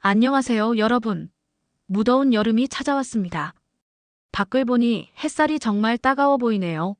안녕하세요, 여러분. 무더운 여름이 찾아왔습니다. 밖을 보니 햇살이 정말 따가워 보이네요.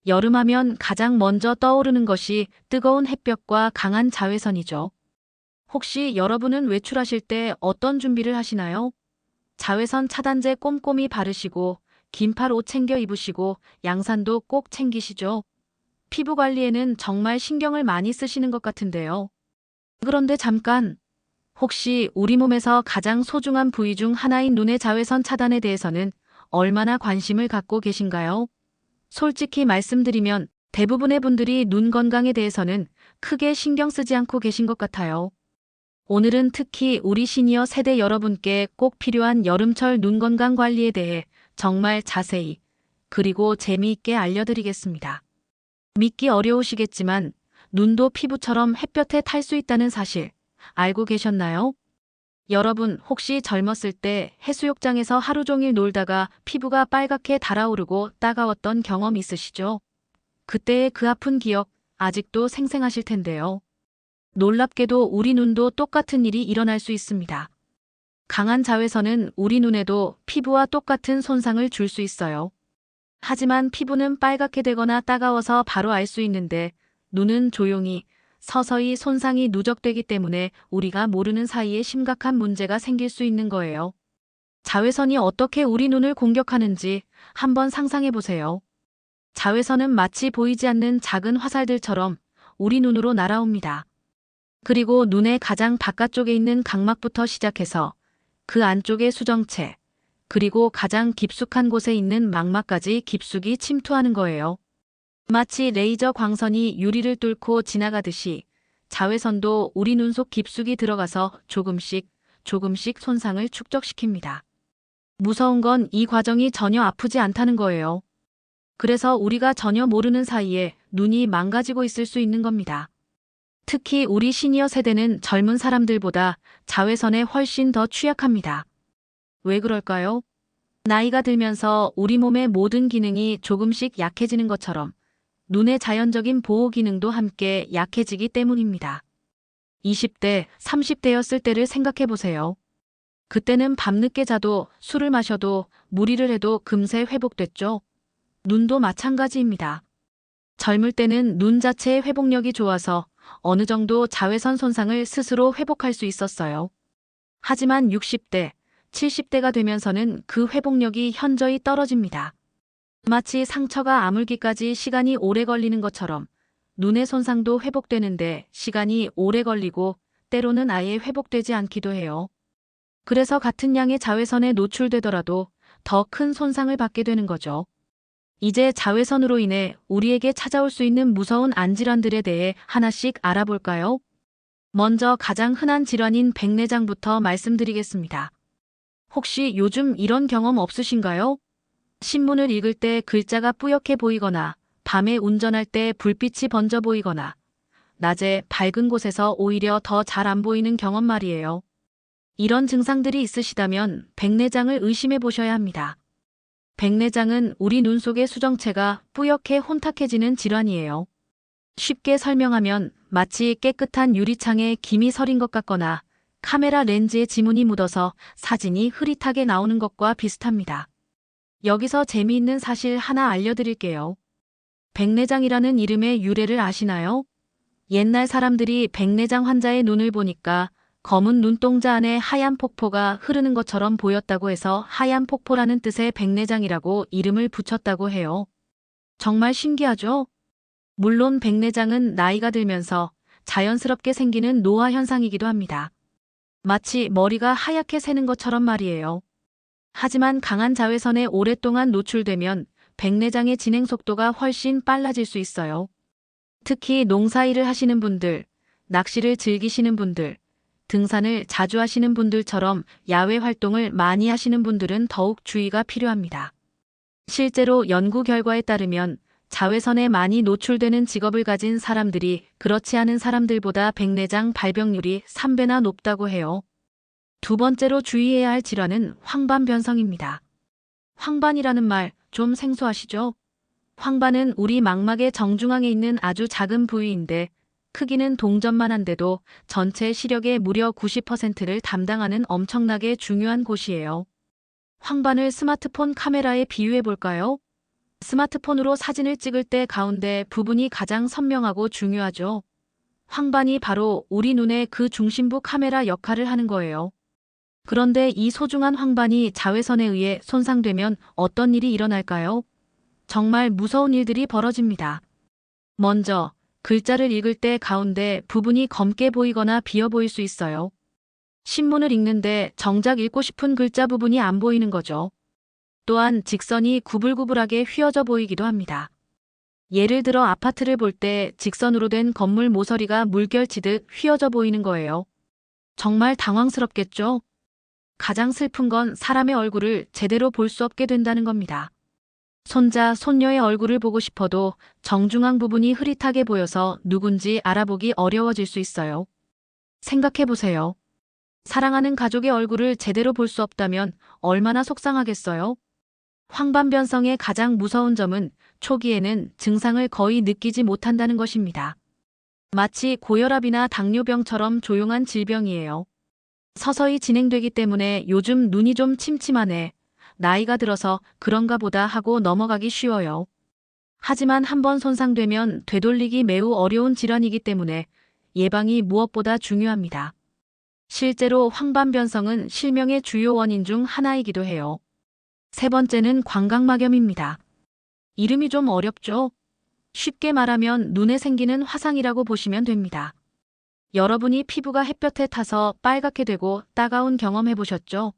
여름하면 가장 먼저 떠오르는 것이 뜨거운 햇볕과 강한 자외선이죠. 혹시 여러분은 외출하실 때 어떤 준비를 하시나요? 자외선 차단제 꼼꼼히 바르시고, 긴팔 옷 챙겨 입으시고, 양산도 꼭 챙기시죠. 피부 관리에는 정말 신경을 많이 쓰시는 것 같은데요. 그런데 잠깐, 혹시 우리 몸에서 가장 소중한 부위 중 하나인 눈의 자외선 차단에 대해서는 얼마나 관심을 갖고 계신가요? 솔직히 말씀드리면 대부분의 분들이 눈 건강에 대해서는 크게 신경 쓰지 않고 계신 것 같아요. 오늘은 특히 우리 시니어 세대 여러분께 꼭 필요한 여름철 눈 건강 관리에 대해 정말 자세히 그리고 재미있게 알려드리겠습니다. 믿기 어려우시겠지만 눈도 피부처럼 햇볕에 탈 수 있다는 사실 알고 계셨나요? 여러분 혹시 젊었을 때 해수욕장에서 하루 종일 놀다가 피부가 빨갛게 달아오르고 따가웠던 경험 있으시죠? 그때의 그 아픈 기억 아직도 생생하실 텐데요. 놀랍게도 우리 눈도 똑같은 일이 일어날 수 있습니다. 강한 자외선은 우리 눈에도 피부와 똑같은 손상을 줄 수 있어요. 하지만 피부는 빨갛게 되거나 따가워서 바로 알 수 있는데 눈은 조용히 서서히 손상이 누적되기 때문에 우리가 모르는 사이에 심각한 문제가 생길 수 있는 거예요. 자외선이 어떻게 우리 눈을 공격하는지 한번 상상해 보세요. 자외선은 마치 보이지 않는 작은 화살들처럼 우리 눈으로 날아옵니다. 그리고 눈의 가장 바깥쪽에 있는 각막부터 시작해서 그 안쪽의 수정체, 그리고 가장 깊숙한 곳에 있는 망막까지 깊숙이 침투하는 거예요. 마치 레이저 광선이 유리를 뚫고 지나가듯이 자외선도 우리 눈 속 깊숙이 들어가서 조금씩 손상을 축적시킵니다. 무서운 건 이 과정이 전혀 아프지 않다는 거예요. 그래서 우리가 전혀 모르는 사이에 눈이 망가지고 있을 수 있는 겁니다. 특히 우리 시니어 세대는 젊은 사람들보다 자외선에 훨씬 더 취약합니다. 왜 그럴까요? 나이가 들면서 우리 몸의 모든 기능이 조금씩 약해지는 것처럼 눈의 자연적인 보호 기능도 함께 약해지기 때문입니다. 20대, 30대였을 때를 생각해 보세요. 그때는 밤늦게 자도 술을 마셔도 무리를 해도 금세 회복됐죠. 눈도 마찬가지입니다. 젊을 때는 눈 자체의 회복력이 좋아서 어느 정도 자외선 손상을 스스로 회복할 수 있었어요. 하지만 60대, 70대가 되면서는 그 회복력이 현저히 떨어집니다. 마치 상처가 아물기까지 시간이 오래 걸리는 것처럼 눈의 손상도 회복되는데 시간이 오래 걸리고 때로는 아예 회복되지 않기도 해요. 그래서 같은 양의 자외선에 노출되더라도 더 큰 손상을 받게 되는 거죠. 이제 자외선으로 인해 우리에게 찾아올 수 있는 무서운 안질환들에 대해 하나씩 알아볼까요? 먼저 가장 흔한 질환인 백내장부터 말씀드리겠습니다. 혹시 요즘 이런 경험 없으신가요? 신문을 읽을 때 글자가 뿌옇게 보이거나, 밤에 운전할 때 불빛이 번져 보이거나, 낮에 밝은 곳에서 오히려 더 잘 안 보이는 경험 말이에요. 이런 증상들이 있으시다면 백내장을 의심해 보셔야 합니다. 백내장은 우리 눈 속의 수정체가 뿌옇게 혼탁해지는 질환이에요. 쉽게 설명하면 마치 깨끗한 유리창에 김이 서린 것 같거나 카메라 렌즈에 지문이 묻어서 사진이 흐릿하게 나오는 것과 비슷합니다. 여기서 재미있는 사실 하나 알려드릴게요. 백내장이라는 이름의 유래를 아시나요? 옛날 사람들이 백내장 환자의 눈을 보니까 검은 눈동자 안에 하얀 폭포가 흐르는 것처럼 보였다고 해서 하얀 폭포라는 뜻의 백내장이라고 이름을 붙였다고 해요. 정말 신기하죠? 물론 백내장은 나이가 들면서 자연스럽게 생기는 노화 현상이기도 합니다. 마치 머리가 하얗게 새는 것처럼 말이에요. 하지만 강한 자외선에 오랫동안 노출되면 백내장의 진행 속도가 훨씬 빨라질 수 있어요. 특히 농사일을 하시는 분들, 낚시를 즐기시는 분들, 등산을 자주 하시는 분들처럼 야외 활동을 많이 하시는 분들은 더욱 주의가 필요합니다. 실제로 연구 결과에 따르면 자외선에 많이 노출되는 직업을 가진 사람들이 그렇지 않은 사람들보다 백내장 발병률이 3배나 높다고 해요. 두 번째로 주의해야 할 질환은 황반변성입니다. 황반이라는 말 좀 생소하시죠? 황반은 우리 망막의 정중앙에 있는 아주 작은 부위인데 크기는 동전만 한데도 전체 시력의 무려 90%를 담당하는 엄청나게 중요한 곳이에요. 황반을 스마트폰 카메라에 비유해 볼까요? 스마트폰으로 사진을 찍을 때 가운데 부분이 가장 선명하고 중요하죠. 황반이 바로 우리 눈의 그 중심부 카메라 역할을 하는 거예요. 그런데 이 소중한 황반이 자외선에 의해 손상되면 어떤 일이 일어날까요? 정말 무서운 일들이 벌어집니다. 먼저, 글자를 읽을 때 가운데 부분이 검게 보이거나 비어 보일 수 있어요. 신문을 읽는데 정작 읽고 싶은 글자 부분이 안 보이는 거죠. 또한 직선이 구불구불하게 휘어져 보이기도 합니다. 예를 들어 아파트를 볼 때 직선으로 된 건물 모서리가 물결치듯 휘어져 보이는 거예요. 정말 당황스럽겠죠? 가장 슬픈 건 사람의 얼굴을 제대로 볼 수 없게 된다는 겁니다. 손자, 손녀의 얼굴을 보고 싶어도 정중앙 부분이 흐릿하게 보여서 누군지 알아보기 어려워질 수 있어요. 생각해 보세요. 사랑하는 가족의 얼굴을 제대로 볼 수 없다면 얼마나 속상하겠어요? 황반변성의 가장 무서운 점은 초기에는 증상을 거의 느끼지 못한다는 것입니다. 마치 고혈압이나 당뇨병처럼 조용한 질병이에요. 서서히 진행되기 때문에 요즘 눈이 좀 침침하네. 나이가 들어서 그런가 보다 하고 넘어가기 쉬워요. 하지만 한번 손상되면 되돌리기 매우 어려운 질환이기 때문에 예방이 무엇보다 중요합니다. 실제로 황반변성은 실명의 주요 원인 중 하나이기도 해요. 세 번째는 광각막염입니다. 이름이 좀 어렵죠? 쉽게 말하면 눈에 생기는 화상이라고 보시면 됩니다. 여러분이 피부가 햇볕에 타서 빨갛게 되고 따가운 경험 해보셨죠?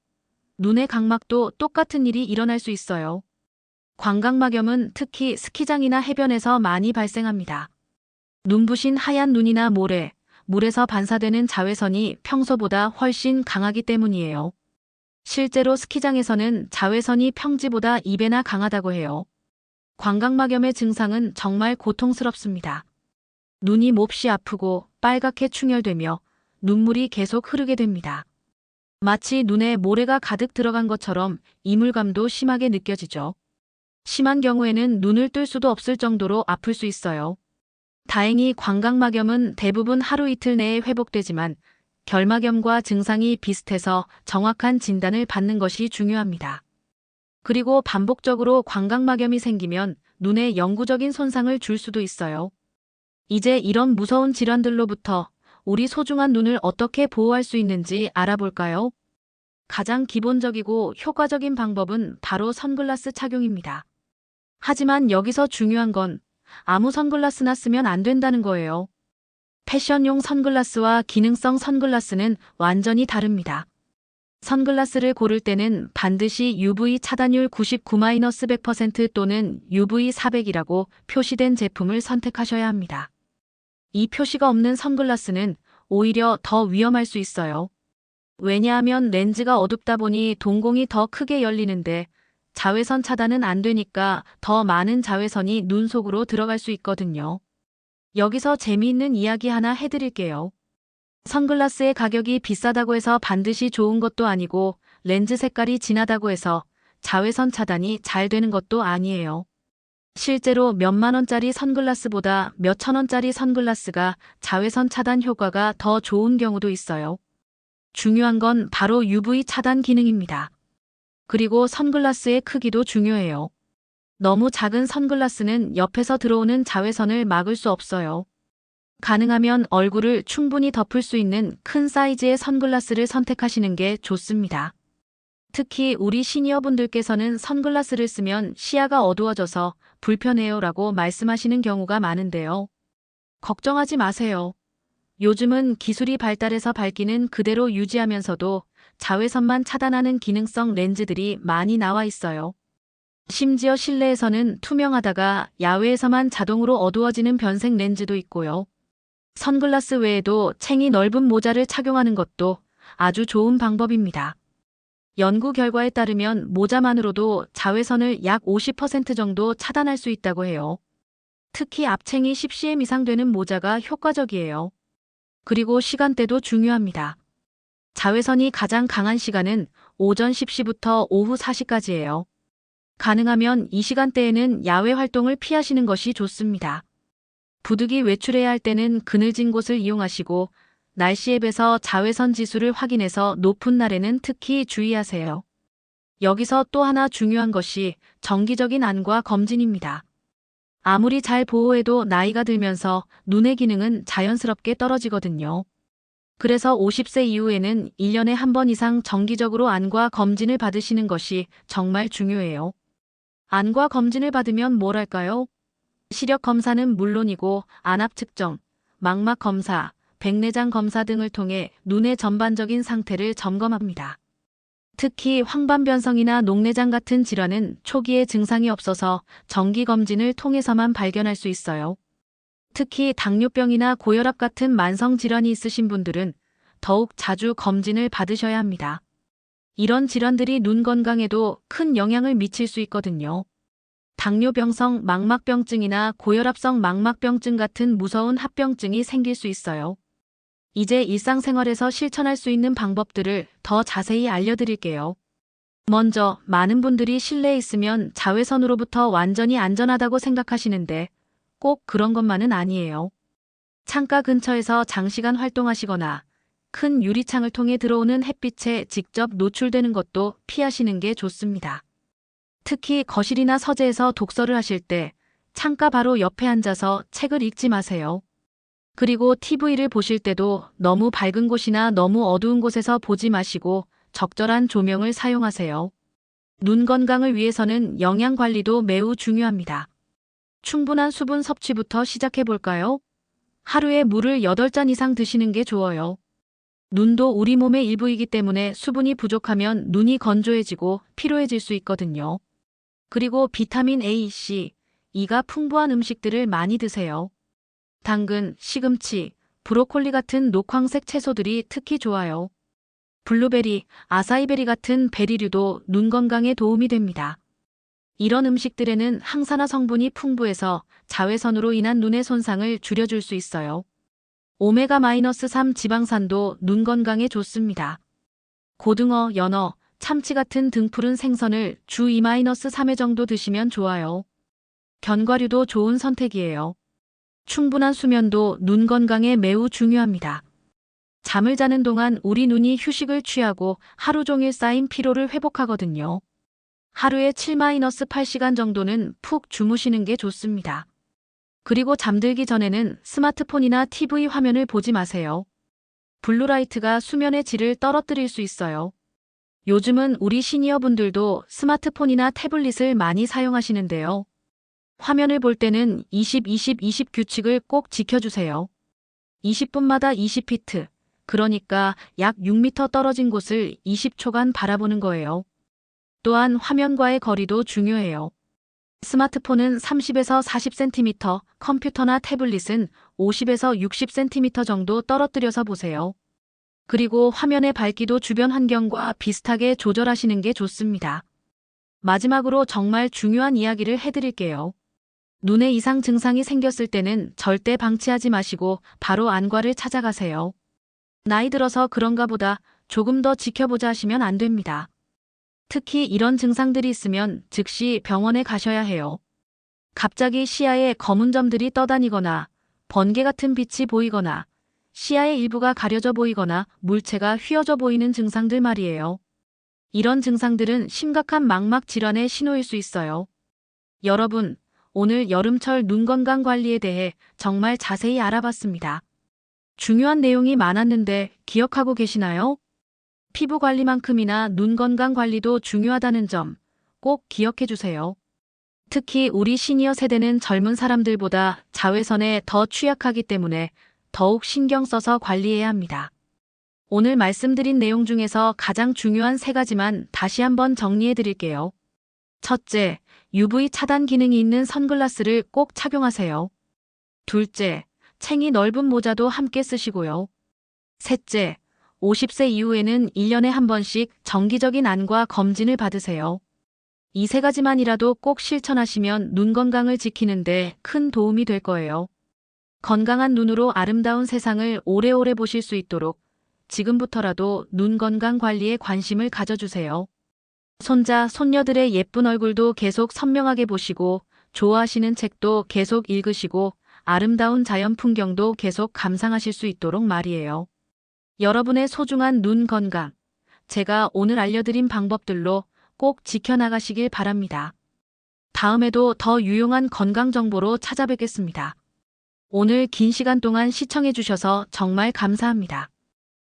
눈의 각막도 똑같은 일이 일어날 수 있어요. 광각막염은 특히 스키장이나 해변에서 많이 발생합니다. 눈부신 하얀 눈이나 모래, 물에서 반사되는 자외선이 평소보다 훨씬 강하기 때문이에요. 실제로 스키장에서는 자외선이 평지보다 2배나 강하다고 해요. 광각막염의 증상은 정말 고통스럽습니다. 눈이 몹시 아프고 빨갛게 충혈되며 눈물이 계속 흐르게 됩니다. 마치 눈에 모래가 가득 들어간 것처럼 이물감도 심하게 느껴지죠. 심한 경우에는 눈을 뜰 수도 없을 정도로 아플 수 있어요. 다행히 광각막염은 대부분 하루 이틀 내에 회복되지만 결막염과 증상이 비슷해서 정확한 진단을 받는 것이 중요합니다. 그리고 반복적으로 광각막염이 생기면 눈에 영구적인 손상을 줄 수도 있어요. 이제 이런 무서운 질환들로부터 우리 소중한 눈을 어떻게 보호할 수 있는지 알아볼까요? 가장 기본적이고 효과적인 방법은 바로 선글라스 착용입니다. 하지만 여기서 중요한 건 아무 선글라스나 쓰면 안 된다는 거예요. 패션용 선글라스와 기능성 선글라스는 완전히 다릅니다. 선글라스를 고를 때는 반드시 UV 차단율 99-100% 또는 UV 400이라고 표시된 제품을 선택하셔야 합니다. 이 표시가 없는 선글라스는 오히려 더 위험할 수 있어요. 왜냐하면 렌즈가 어둡다 보니 동공이 더 크게 열리는데 자외선 차단은 안 되니까 더 많은 자외선이 눈 속으로 들어갈 수 있거든요. 여기서 재미있는 이야기 하나 해드릴게요. 선글라스의 가격이 비싸다고 해서 반드시 좋은 것도 아니고 렌즈 색깔이 진하다고 해서 자외선 차단이 잘 되는 것도 아니에요. 실제로 몇만 원짜리 선글라스보다 몇천 원짜리 선글라스가 자외선 차단 효과가 더 좋은 경우도 있어요. 중요한 건 바로 UV 차단 기능입니다. 그리고 선글라스의 크기도 중요해요. 너무 작은 선글라스는 옆에서 들어오는 자외선을 막을 수 없어요. 가능하면 얼굴을 충분히 덮을 수 있는 큰 사이즈의 선글라스를 선택하시는 게 좋습니다. 특히 우리 시니어분들께서는 선글라스를 쓰면 시야가 어두워져서 불편해요라고 말씀하시는 경우가 많은데요. 걱정하지 마세요. 요즘은 기술이 발달해서 밝기는 그대로 유지하면서도 자외선만 차단하는 기능성 렌즈들이 많이 나와 있어요. 심지어 실내에서는 투명하다가 야외에서만 자동으로 어두워지는 변색 렌즈도 있고요. 선글라스 외에도 챙이 넓은 모자를 착용하는 것도 아주 좋은 방법입니다. 연구 결과에 따르면 모자만으로도 자외선을 약 50% 정도 차단할 수 있다고 해요. 특히 앞챙이 10cm 이상 되는 모자가 효과적이에요. 그리고 시간대도 중요합니다. 자외선이 가장 강한 시간은 오전 10시부터 오후 4시까지예요. 가능하면 이 시간대에는 야외 활동을 피하시는 것이 좋습니다. 부득이 외출해야 할 때는 그늘진 곳을 이용하시고 날씨 앱에서 자외선 지수를 확인해서 높은 날에는 특히 주의하세요. 여기서 또 하나 중요한 것이 정기적인 안과 검진입니다. 아무리 잘 보호해도 나이가 들면서 눈의 기능은 자연스럽게 떨어지거든요. 그래서 50세 이후에는 1년에 한 번 이상 정기적으로 안과 검진을 받으시는 것이 정말 중요해요. 안과 검진을 받으면 뭘 할까요? 시력 검사는 물론이고 안압 측정, 망막 검사, 백내장 검사 등을 통해 눈의 전반적인 상태를 점검합니다. 특히 황반변성이나 녹내장 같은 질환은 초기에 증상이 없어서 정기 검진을 통해서만 발견할 수 있어요. 특히 당뇨병이나 고혈압 같은 만성 질환이 있으신 분들은 더욱 자주 검진을 받으셔야 합니다. 이런 질환들이 눈 건강에도 큰 영향을 미칠 수 있거든요. 당뇨병성 망막병증이나 고혈압성 망막병증 같은 무서운 합병증이 생길 수 있어요. 이제 일상생활에서 실천할 수 있는 방법들을 더 자세히 알려드릴게요. 먼저 많은 분들이 실내에 있으면 자외선으로부터 완전히 안전하다고 생각하시는데 꼭 그런 것만은 아니에요. 창가 근처에서 장시간 활동하시거나 큰 유리창을 통해 들어오는 햇빛에 직접 노출되는 것도 피하시는 게 좋습니다. 특히 거실이나 서재에서 독서를 하실 때 창가 바로 옆에 앉아서 책을 읽지 마세요. 그리고 TV를 보실 때도 너무 밝은 곳이나 너무 어두운 곳에서 보지 마시고 적절한 조명을 사용하세요. 눈 건강을 위해서는 영양 관리도 매우 중요합니다. 충분한 수분 섭취부터 시작해 볼까요? 하루에 물을 8잔 이상 드시는 게 좋아요. 눈도 우리 몸의 일부이기 때문에 수분이 부족하면 눈이 건조해지고 피로해질 수 있거든요. 그리고 비타민 A, C, E가 풍부한 음식들을 많이 드세요. 당근, 시금치, 브로콜리 같은 녹황색 채소들이 특히 좋아요. 블루베리, 아사이베리 같은 베리류도 눈 건강에 도움이 됩니다. 이런 음식들에는 항산화 성분이 풍부해서 자외선으로 인한 눈의 손상을 줄여줄 수 있어요. 오메가-3 지방산도 눈 건강에 좋습니다. 고등어, 연어, 참치 같은 등푸른 생선을 주 2-3회 정도 드시면 좋아요. 견과류도 좋은 선택이에요. 충분한 수면도 눈 건강에 매우 중요합니다. 잠을 자는 동안 우리 눈이 휴식을 취하고 하루 종일 쌓인 피로를 회복하거든요. 하루에 7-8시간 정도는 푹 주무시는 게 좋습니다. 그리고 잠들기 전에는 스마트폰이나 TV 화면을 보지 마세요. 블루라이트가 수면의 질을 떨어뜨릴 수 있어요. 요즘은 우리 시니어분들도 스마트폰이나 태블릿을 많이 사용하시는데요. 화면을 볼 때는 20-20-20 규칙을 꼭 지켜주세요. 20분마다 20피트, 그러니까 약 6m 떨어진 곳을 20초간 바라보는 거예요. 또한 화면과의 거리도 중요해요. 스마트폰은 30에서 40cm, 컴퓨터나 태블릿은 50에서 60cm 정도 떨어뜨려서 보세요. 그리고 화면의 밝기도 주변 환경과 비슷하게 조절하시는 게 좋습니다. 마지막으로 정말 중요한 이야기를 해드릴게요. 눈에 이상 증상이 생겼을 때는 절대 방치하지 마시고 바로 안과를 찾아가세요. 나이 들어서 그런가 보다 조금 더 지켜보자 하시면 안 됩니다. 특히 이런 증상들이 있으면 즉시 병원에 가셔야 해요. 갑자기 시야에 검은 점들이 떠다니거나 번개 같은 빛이 보이거나 시야의 일부가 가려져 보이거나 물체가 휘어져 보이는 증상들 말이에요. 이런 증상들은 심각한 망막 질환의 신호일 수 있어요. 여러분, 오늘 여름철 눈 건강 관리에 대해 정말 자세히 알아봤습니다. 중요한 내용이 많았는데 기억하고 계시나요? 피부 관리만큼이나 눈 건강 관리도 중요하다는 점 꼭 기억해 주세요. 특히 우리 시니어 세대는 젊은 사람들보다 자외선에 더 취약하기 때문에 더욱 신경 써서 관리해야 합니다. 오늘 말씀드린 내용 중에서 가장 중요한 3가지만 다시 한번 정리해 드릴게요. 첫째, UV 차단 기능이 있는 선글라스를 꼭 착용하세요. 둘째, 챙이 넓은 모자도 함께 쓰시고요. 셋째, 50세 이후에는 1년에 한 번씩 정기적인 안과 검진을 받으세요. 이 3가지만이라도 꼭 실천하시면 눈 건강을 지키는데 큰 도움이 될 거예요. 건강한 눈으로 아름다운 세상을 오래오래 보실 수 있도록 지금부터라도 눈 건강 관리에 관심을 가져주세요. 손자, 손녀들의 예쁜 얼굴도 계속 선명하게 보시고 좋아하시는 책도 계속 읽으시고 아름다운 자연 풍경도 계속 감상하실 수 있도록 말이에요. 여러분의 소중한 눈 건강, 제가 오늘 알려드린 방법들로 꼭 지켜나가시길 바랍니다. 다음에도 더 유용한 건강 정보로 찾아뵙겠습니다. 오늘 긴 시간 동안 시청해 주셔서 정말 감사합니다.